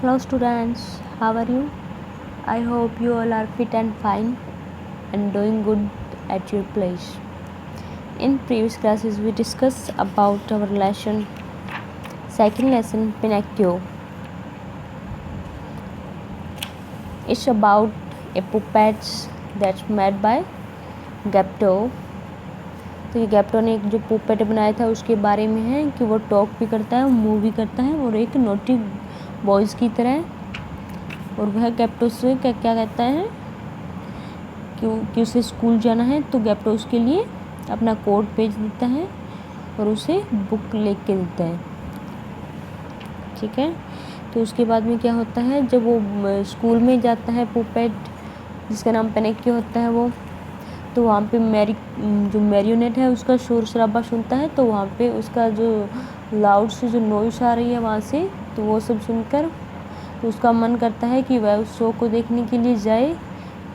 Hello students, how are you? I hope you all are fit and fine and doing good at your place. In previous classes we discussed about our second lesson Pinocchio. It's about a puppet that's made by Geppetto. तो ये गेप्टो ने एक जो पुपेट बनाया था उसके बारे में है कि वो टॉक भी करता है, मूव भी करता है और एक नोटी बॉयज़ की तरह। और वह गेप्टो से क्या कहता है कि उसे स्कूल जाना है, तो गेप्टो उसके लिए अपना कोट भेज देता है और उसे बुक लेके देता है। ठीक है, तो उसके बाद में क्या होता है, जब वो स्कूल में जाता है पुपेट जिसका नाम पिनोकियो होता है वो, तो वहाँ पे जो मैरियोनेट है उसका शोर शराबा सुनता है। तो वहाँ पे उसका जो लाउड से जो नॉइस आ रही है वहाँ से, तो वो सब सुनकर तो उसका मन करता है कि वह उस शो को देखने के लिए जाए।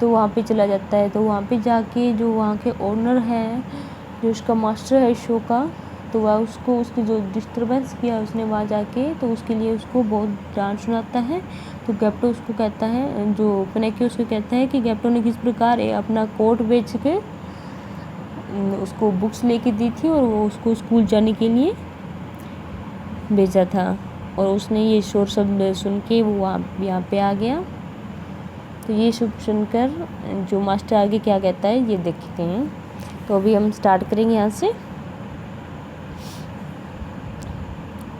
तो वहाँ पे चला जाता है। तो वहाँ पे जाके जो वहाँ के ओनर हैं, जो उसका मास्टर है शो का, तो वह उसको उसकी जो डिस्टर्बेंस किया उसने वहाँ जाके, तो उसके लिए उसको बहुत डांट सुनाता है। तो गेप्टो उसको कहता है, जो पिनोकियो उसको कहता है कि गेप्टो ने किस प्रकार अपना कोट बेच के उसको बुक्स लेके दी थी और वो उसको स्कूल जाने के लिए भेजा था, और उसने ये शोर शब्द सुन के वो यहाँ पे आ गया। तो ये सब सुनकर जो मास्टर आगे क्या कहता है ये देखते हैं। तो अभी हम स्टार्ट करेंगे यहाँ से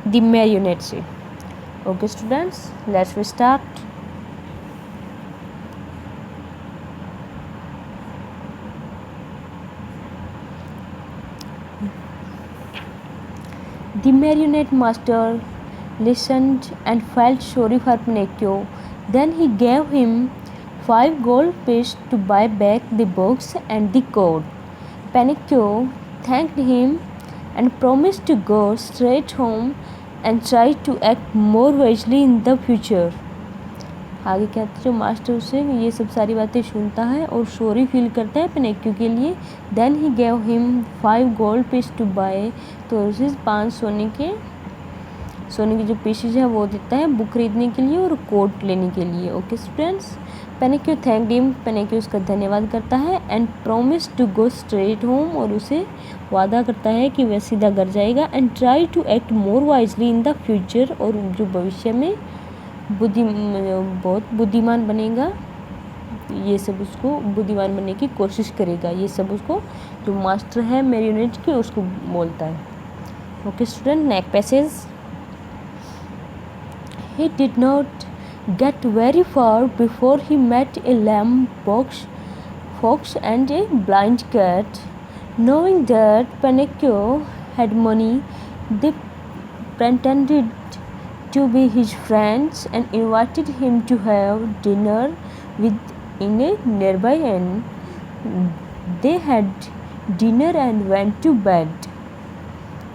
द मैरियोनेट से। Okay students, let's we start. The marionette master listened and felt sorry for Pinocchio. Then he gave him 5 gold pieces to buy back the books and the coat. Pinocchio thanked him and promised to go straight home and try to act more wisely in the future. आगे क्या जो master उससे ये सब सारी बातें सुनता है और सॉरी फील करता है पिनोकियो के लिए। Then he gave him 5 gold piece to buy, तो उसे 5 सोने के जो पीसेज है वो देता है बुक खरीदने के लिए और कोट लेने के लिए। Okay students, Pinocchio thank him, Pinocchio उसका धन्यवाद करता है and promise to go straight home, और उसे वादा करता है कि वह सीधा घर जाएगा। And try to act more wisely in the future, और जो भविष्य में बहुत बुद्धिमान बनेगा, ये सब उसको बुद्धिमान बनने की कोशिश करेगा। ये सब उसको जो मास्टर है मैरियोनेट की उसको बोलता है। Okay student, next passage. He did not get very far before he met a lame fox and a blind cat. Knowing that Pinocchio had money, they pretended to be his friends and invited him to have dinner in a nearby inn. They had dinner and went to bed.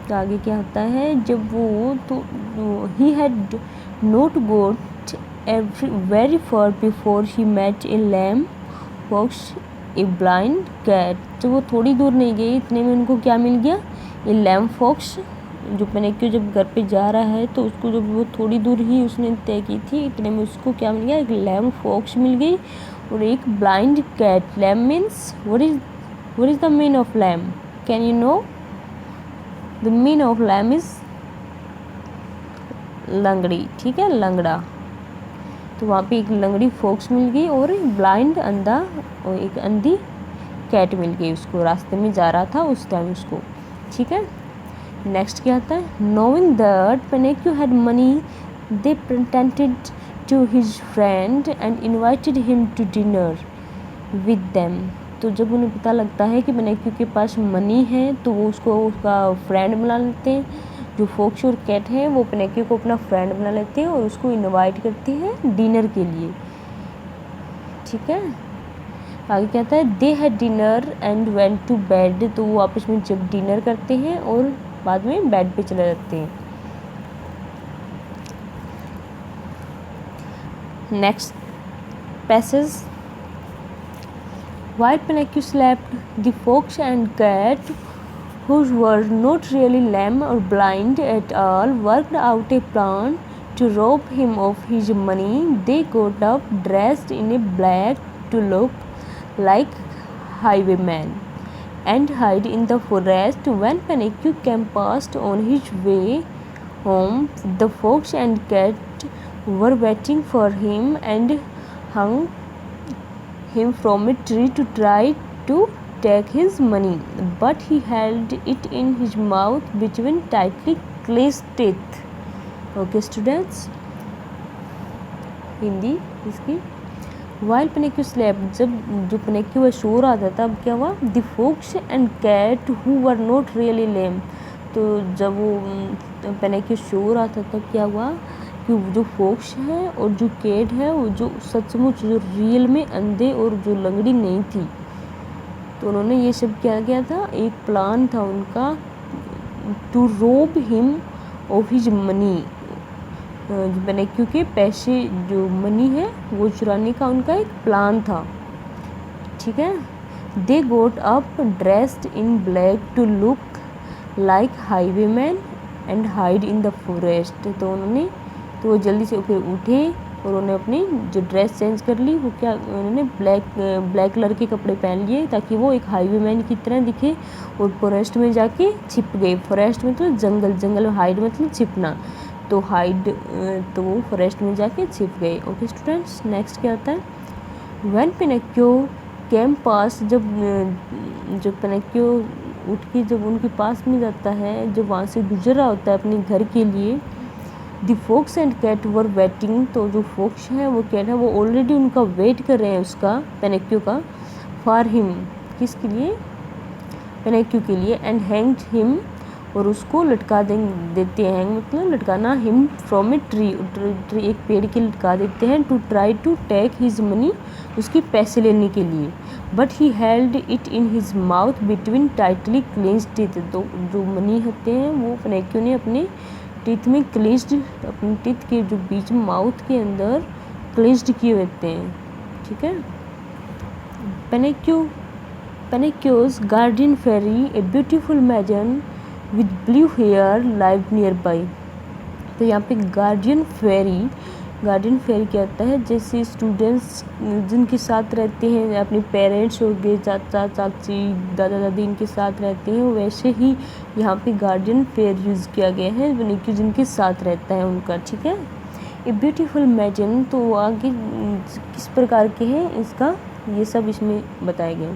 तो आगे क्या होता है, जब he had not got very far before he met a lame fox, a blind cat. तो वो थोड़ी दूर नहीं गई, इतने में उनको क्या मिल गया, a lame fox। जो पिनोकियो जब घर पे जा रहा है तो उसको जब वो थोड़ी दूर ही उसने तय की थी, इतने में उसको क्या मिल गया, एक लैम फॉक्स मिल गई और एक blind cat. Lame means what is the mean of lame? Can you know? The mean of lame is लंगड़ी। ठीक है, लंगड़ा। तो वहाँ पे एक लंगड़ी फॉक्स मिल गई और एक ब्लाइंड अंधा और एक अंधी कैट मिल गई उसको, रास्ते में जा रहा था उस टाइम उसको। ठीक है, नेक्स्ट क्या आता है, knowing that Pinocchio had money, they pretended to his friend and invited him to dinner with them. तो जब उन्हें पता लगता है कि पिनोकियो के पास मनी है, तो वो उसको उसका फ्रेंड बना लेते हैं। जो फॉक्स और कैट है वो पिनोकियो को अपना फ्रेंड बना लेते हैं और उसको इनवाइट करते हैं डिनर के लिए। ठीक है, आगे क्या आता है, they had dinner and went to bed. तो वो आपस में जब डिनर करते हैं और बाद में बेड पे चले जाते हैं। Next passage. While Pinocchio slept, the fox and cat, who were not really lame or blind at all, worked out a plan To rob him of his money, they got up dressed in a black to look like highwaymen and hid in the forest. When Pinocchio came past on his way home, the fox and cat were waiting for him and hung him from a tree to try to take his money, but he held it in his mouth between tightly clenched teeth. Okay students, Hindi इसकी while पिनेक्यू slab, जब जो पिनेक्यू है सो रहा था तब क्या हुआ, the fox and cat who were not really lame, तो जब वो पिनेक्यू सो रहा था तब क्या हुआ कि जो फोक्स है और जो कैट है वो जो सचमुच जो रियल में अंधे और जो लंगड़ी नहीं थी, तो उन्होंने ये सब क्या किया था, एक प्लान था उनका टू रोब हिम ऑफ हिज मनी, पिनेक्यू के पैसे जो मनी है वो चुराने का उनका एक प्लान था, ठीक है। They got up dressed in black to look like highwayman and hide in the forest, तो वो जल्दी से फिर उठे और उन्होंने अपनी जो ड्रेस चेंज कर ली, वो क्या उन्होंने ब्लैक कलर के कपड़े पहन लिए ताकि वो एक हाईवेमैन की तरह दिखे, और फॉरेस्ट में जाके छिप गए। फॉरेस्ट में तो जंगल, हाइड मतलब छिपना, तो तो वो फॉरेस्ट में जाके छिप गए। ओके स्टूडेंट्स, नेक्स्ट क्या होता है, व्हेन पिनेक्यो केम पास, जब पिनेक्यो उठ के जब उनके पास में जाता है, जब वहाँ से गुजर रहा होता है अपने घर के लिए, the fox and cat were waiting, तो जो फोक्स है वो कैट है वो ऑलरेडी उनका वेट कर रहे हैं उसका, पिनेक्यो का, फॉर हिम, किसके लिए, पिनेक्यो के लिए, एंड हैंग्ड हिम, और उसको लटका देते हैं, मतलब लटकाना, हिम फ्रॉम ए ट्री, एक पेड़ के लटका देते हैं, to try to take his money, उसके पैसे लेने के लिए, but he held it in his mouth between tightly clenched teeth, तो जो मनी होते हैं वो पिनेक्यो ने अपने टीथ में क्लेंच्ड, अपने टीथ के जो बीच में माउथ के अंदर क्लेंच्ड किए होते हैं, ठीक है। Pinocchio's guardian fairy, a beautiful maiden with blue hair, lived nearby. तो यहाँ पे गार्डियन फेरी क्या होता है, जैसे स्टूडेंट्स जिनके साथ रहते हैं, अपने पेरेंट्स हो गए, चाचा चाची दादा दादी इनके साथ रहते हैं, वैसे ही यहाँ पे गार्डियन फेयर यूज़ किया गया है, कि जिनके साथ रहता है उनका, ठीक है। ए ब्यूटीफुल मैजन, तो आगे किस प्रकार के हैं इसका ये सब इसमें बताया गया।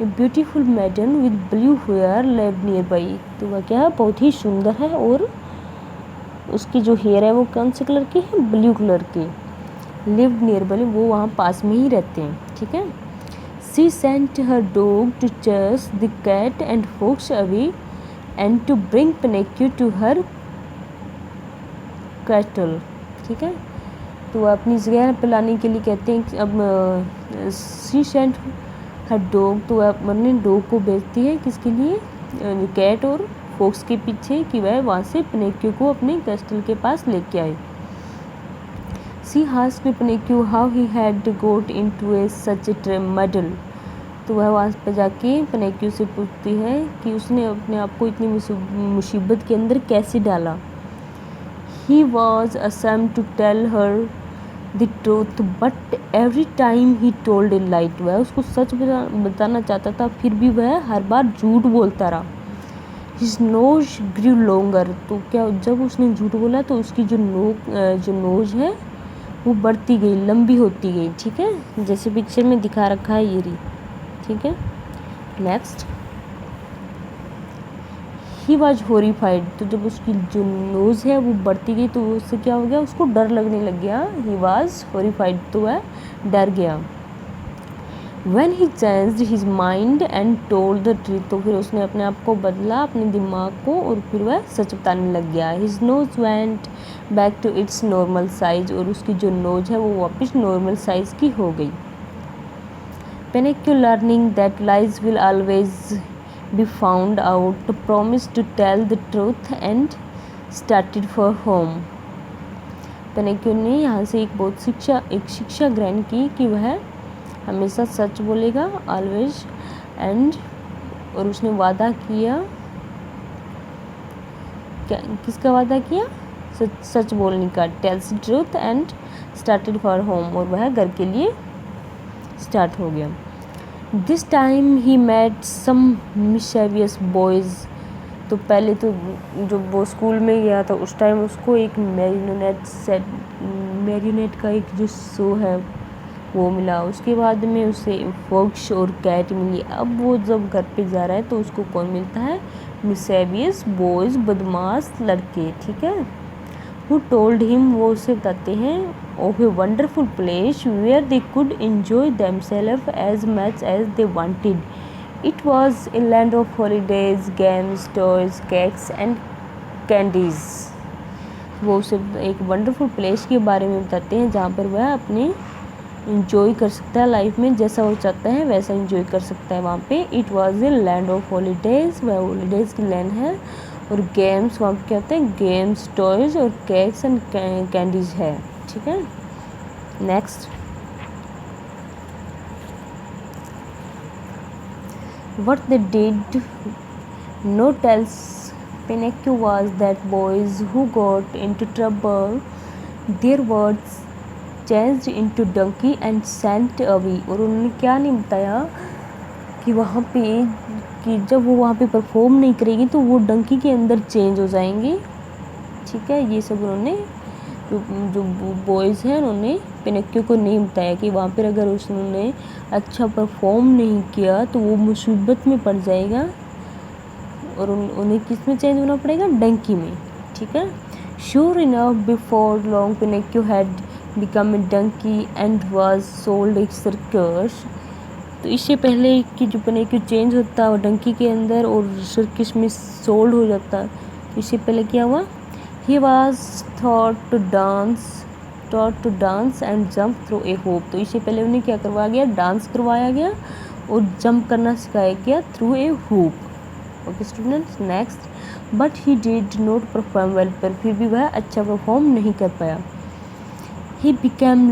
A beautiful maiden with blue hair lived nearby, तो वह क्या है, बहुत ही सुंदर है और उसकी जो हेयर है वो कौन से कलर की है, ब्लू कलर की, लिव्ड नियर बाई, वो वहाँ पास में ही रहते हैं, ठीक है। She sent her dog to chase the cat and fox away and to bring Pinocchio to her castle, ठीक है। तो वह अपनी जगह पे लाने के लिए कहते हैं कि अब शी सेंट हर डॉग, तो वह अपने डॉग को भेजती है किसके लिए, कैट और फोक्स के पीछे, कि वह वहाँ से पिनेक्यू को अपने कैस्टल के पास लेके आए। She asked Pinocchio how he had got into a such a muddle, तो वह वहाँ पर जाके पिनेक्यू से पूछती है कि उसने अपने आप को इतनी मुसीबत के अंदर कैसे डाला। He was ashamed to tell her the truth, but every time he told a lie, वह उसको सच बताना चाहता था, फिर भी वह हर बार झूठ बोलता रहा। His nose grew longer, तो क्या जब उसने झूठ बोला तो उसकी जो नोज है वो बढ़ती गई, लंबी होती गई, ठीक है, जैसे पिक्चर में दिखा रखा है ये रही, ठीक है। नेक्स्ट, ही वॉज हॉरिफाइड, तो जब उसकी जो नोज़ है वो बढ़ती गई तो उससे क्या हो गया, उसको डर लगने लग गया। ही वॉज हॉरिफाइड, तो वह डर गया। When he changed his mind and told the truth, तो फिर उसने अपने आप को बदला, अपने दिमाग को, और फिर वह सच बताने लग गया। His nose went back to its normal size, और उसकी जो नोज है वो वापस नॉर्मल साइज की हो गई। Pinocchio learning that lies will always be found out, promised to tell the truth and started for home. पिनेक्यू ने यहाँ से एक शिक्षा ग्रहण की कि वह हमेशा सच बोलेगा, ऑलवेज, एंड, और उसने वादा किया, क्या किसका वादा किया, सच बोलने का, tells truth and started for home, और वह घर के लिए स्टार्ट हो गया। This time he met some mischievous boys, तो पहले तो जब वो स्कूल में गया था उस टाइम उसको एक मैरियोनेट का एक जो शो है वो मिला। उसके बाद में उसे फॉक्स और कैट मिली। अब वो जब घर पे जा रहा है तो उसको कौन मिलता है, मिसेवियस बॉयज़, बदमाश लड़के, ठीक है। Who told him, वो उसे बताते हैं, of a wonderful place where they could enjoy themselves as much as they wanted. It was a land of holidays, games, toys, cakes and candies. वो उसे एक वंडरफुल प्लेस के बारे में बताते हैं जहाँ पर वह अपने इंजॉय कर सकता है लाइफ में, जैसा वो चाहता है वैसा इंजॉय कर सकता है वहाँ पे। It was a land of holidays, वह हॉलीडेज़ की लैंड है। और गेम्स, वहाँ पे क्या होते हैं, गेम्स, टॉयज़ और केक्स एंड कैंडीज है, ठीक है। Next, what they did no tells Pinocchio was that boys who got into trouble, their words changed into donkey and sent away। और उन्होंने क्या नहीं बताया कि वहाँ पे कि जब वो वहाँ पे परफॉर्म नहीं करेगी तो वो डंकी के अंदर चेंज हो जाएंगे, ठीक है। ये सब उन्होंने जो बॉयज़ हैं उन्होंने पिनोकियो को नहीं बताया कि वहाँ पर अगर उसने अच्छा परफॉर्म नहीं किया तो वो मुसीबत में पड़ जाएगा और उन्हें किस में चेंज होना पड़ेगा, डंकी में, ठीक है। Sure enough before long Pinocchio had become a donkey and was sold a circus. तो इससे पहले कि जो पिनोकियो चेंज होता है वो डंकी के अंदर और सर्कस में सोल्ड हो जाता है, इससे पहले क्या हुआ, he was taught to dance and jump through a hoop. तो इससे पहले उन्हें क्या करवाया गया, डांस करवाया गया और जंप करना सिखाया गया through a hoop. Okay students, next, but he did not perform well, पर फिर भी वह अच्छा परफॉर्म नहीं कर पाया। He became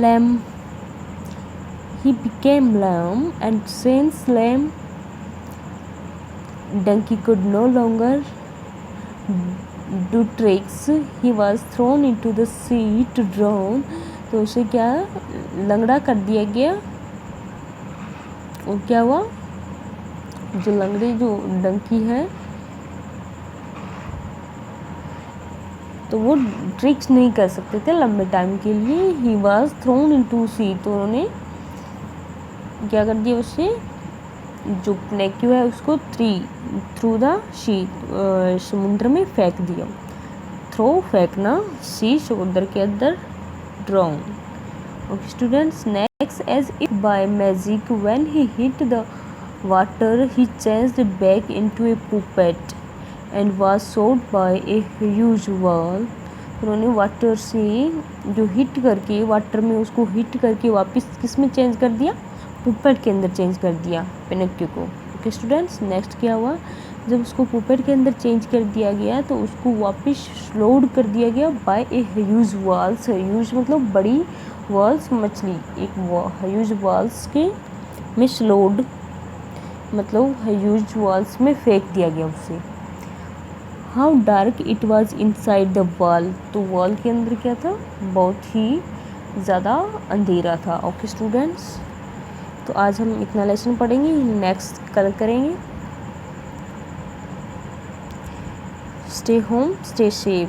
lame and since lame donkey could no longer do tricks he was thrown into the sea to drown. तो उसे क्या लंगड़ा कर दिया गया और क्या हुआ, जो लंगड़ी जो डंकी है तो वो ट्रिक्स नहीं कर सकते थे लंबे टाइम के लिए। ही वॉज थ्रोन इनटू सी, तो उन्होंने क्या कर दिया, उससे जो पिनोकियो है उसको थ्रू द सी, समुद्र में फेंक दिया। थ्रो फेंकना, सी समुद्र के अंदर, drown. Okay students, next, as if by magic when he hit the water he changed back into a puppet and was sold by a huge whale। उन्होंने वाटर से जो हिट करके, वाटर में उसको हिट करके वापस किस में चेंज कर दिया, पुपेट के अंदर चेंज कर दिया पिनोकियो को। ओके स्टूडेंट्स, नेक्स्ट क्या हुआ, जब उसको पुपेट के अंदर चेंज कर दिया गया तो उसको वापस लोड कर दिया गया by a huge whales. Huge मतलब बड़ी, वॉल्स मछली, एक ह्यूज वॉल्स के में स्लोड मतलब ह्यूज वॉल्स में फेंक दिया गया उसे। How dark it was inside the wall, तो वॉल के अंदर क्या था, बहुत ही ज़्यादा अंधेरा था। ओके स्टूडेंट्स, तो आज हम इतना लेसन पढ़ेंगे, नेक्स्ट कल करेंगे। Stay home, stay safe.